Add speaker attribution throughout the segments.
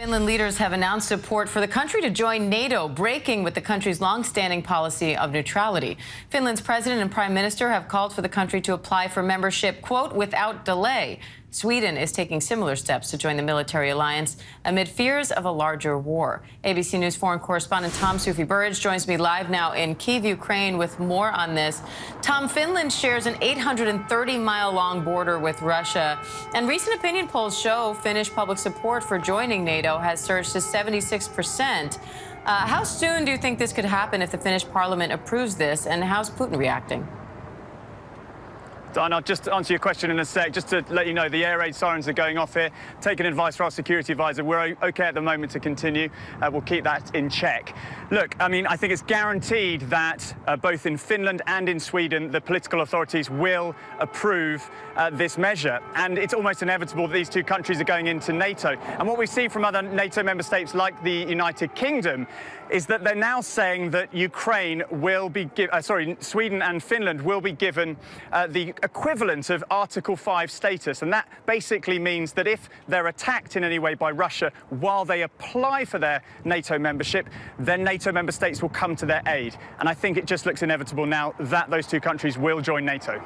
Speaker 1: Finland leaders have announced support for the country to join NATO, breaking with the country's long-standing policy of neutrality. Finland's president and prime minister have called for the country to apply for membership, quote, without delay. Sweden is taking similar steps to join the military alliance amid fears of a larger war. ABC News foreign correspondent Tom Soufi Burridge joins me live now in Kyiv, Ukraine, with more on this. Tom, Finland shares an 830-mile-long border with Russia, and recent opinion polls show Finnish public support for joining NATO has surged to 76%. How soon do you think this could happen if the Finnish parliament approves this, and how's Putin reacting?
Speaker 2: Dan, I'll just answer your question in a sec. Just to let you know, the air raid sirens are going off here. Taking advice from our security advisor, we're okay at the moment to continue. We'll keep that in check. Look, I mean, I think it's guaranteed that both in Finland and in Sweden, the political authorities will approve this measure. And it's almost inevitable that these two countries are going into NATO. And what we see from other NATO member states like the United Kingdom is that they're now saying that Ukraine will be Sweden and Finland will be given the equivalent of Article 5 status. And that basically means that if they're attacked in any way by Russia while they apply for their NATO membership, then NATO member states will come to their aid. And I think it just looks inevitable now that those two countries will join NATO.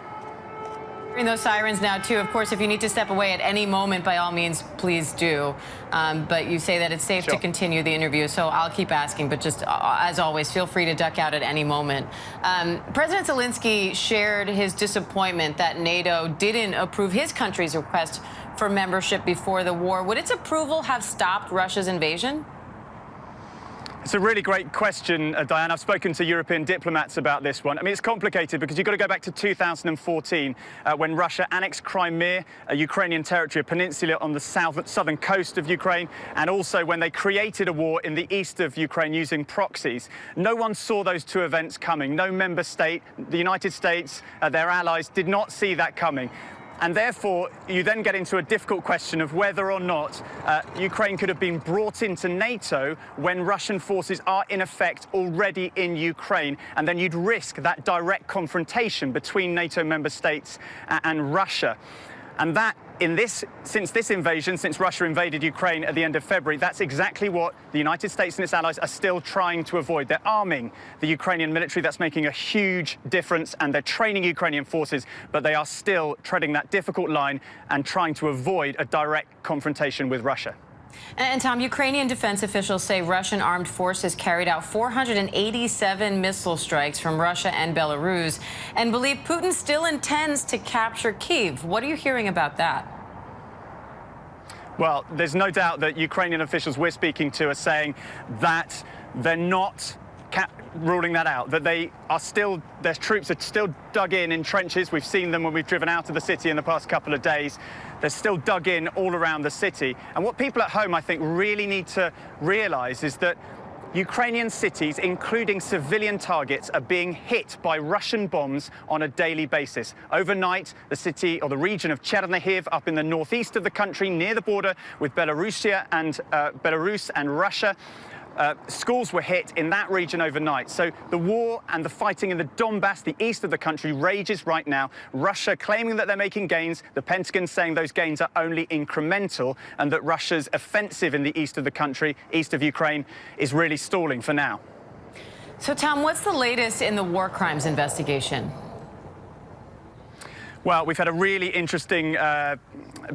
Speaker 1: Hearing those sirens now, too. Of course, if you need to step away at any moment, by all means, please do. But you say that it's safe to continue the interview, so I'll keep asking. But just as always, feel free to duck out at any moment. President Zelensky shared his disappointment that NATO didn't approve his country's request for membership before the war. Would its approval have stopped Russia's invasion?
Speaker 2: It's a really great question, Diane. I've spoken to European diplomats about this one. I mean, it's complicated because you've got to go back to 2014 when Russia annexed Crimea, a Ukrainian territory, a peninsula on the southern coast of Ukraine, and also when they created a war in the east of Ukraine using proxies. No one saw those two events coming. No member state, the United States, their allies, did not see that coming. And therefore, you then get into a difficult question of whether or not Ukraine could have been brought into NATO when Russian forces are, in effect, already in Ukraine. And then you'd risk that direct confrontation between NATO member states and Russia. And that, since this invasion, since Russia invaded Ukraine at the end of February, that's exactly what the United States and its allies are still trying to avoid. They're arming the Ukrainian military. That's making a huge difference, and they're training Ukrainian forces, but they are still treading that difficult line and trying to avoid a direct confrontation with Russia.
Speaker 1: And Tom, Ukrainian defense officials say Russian armed forces carried out 487 missile strikes from Russia and Belarus and believe Putin still intends to capture Kyiv. What are you hearing about that?
Speaker 2: Well, there's no doubt that Ukrainian officials we're speaking to are saying that they're not ruling that out, that their troops are still dug in trenches. We've seen them when we've driven out of the city in the past couple of days. They're still dug in all around the city. And what people at home, I think, really need to realize is that Ukrainian cities, including civilian targets, are being hit by Russian bombs on a daily basis. Overnight, the city or the region of Chernihiv up in the northeast of the country, near the border with Belarus and Russia, schools were hit in that region overnight. So the war and the fighting in the Donbass, the east of the country, rages right now. Russia claiming that they're making gains, the Pentagon saying those gains are only incremental, and that Russia's offensive in the east of the country, east of Ukraine, is really stalling for now.
Speaker 1: So, Tom, what's the latest in the war crimes investigation?
Speaker 2: Well, we've had a really interesting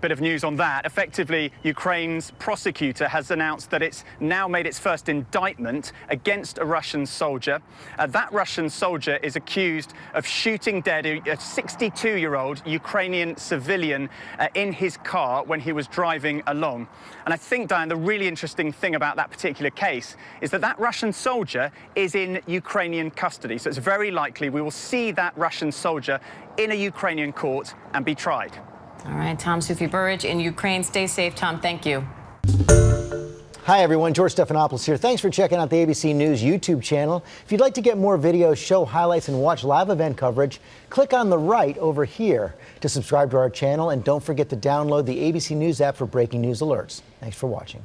Speaker 2: bit of news on that. Effectively, Ukraine's prosecutor has announced that it's now made its first indictment against a Russian soldier. That Russian soldier is accused of shooting dead a 62-year-old Ukrainian civilian in his car when he was driving along. And I think, Diane, the really interesting thing about that particular case is that that Russian soldier is in Ukrainian custody. So it's very likely we will see that Russian soldier in a Ukrainian court and be tried.
Speaker 1: All right, Tom Soufi Burridge in Ukraine. Stay safe, Tom. Thank you.
Speaker 3: Hi, everyone. George Stephanopoulos here. Thanks for checking out the ABC News YouTube channel. If you'd like to get more videos, show highlights, and watch live event coverage, click on the right over here to subscribe to our channel. And don't forget to download the ABC News app for breaking news alerts. Thanks for watching.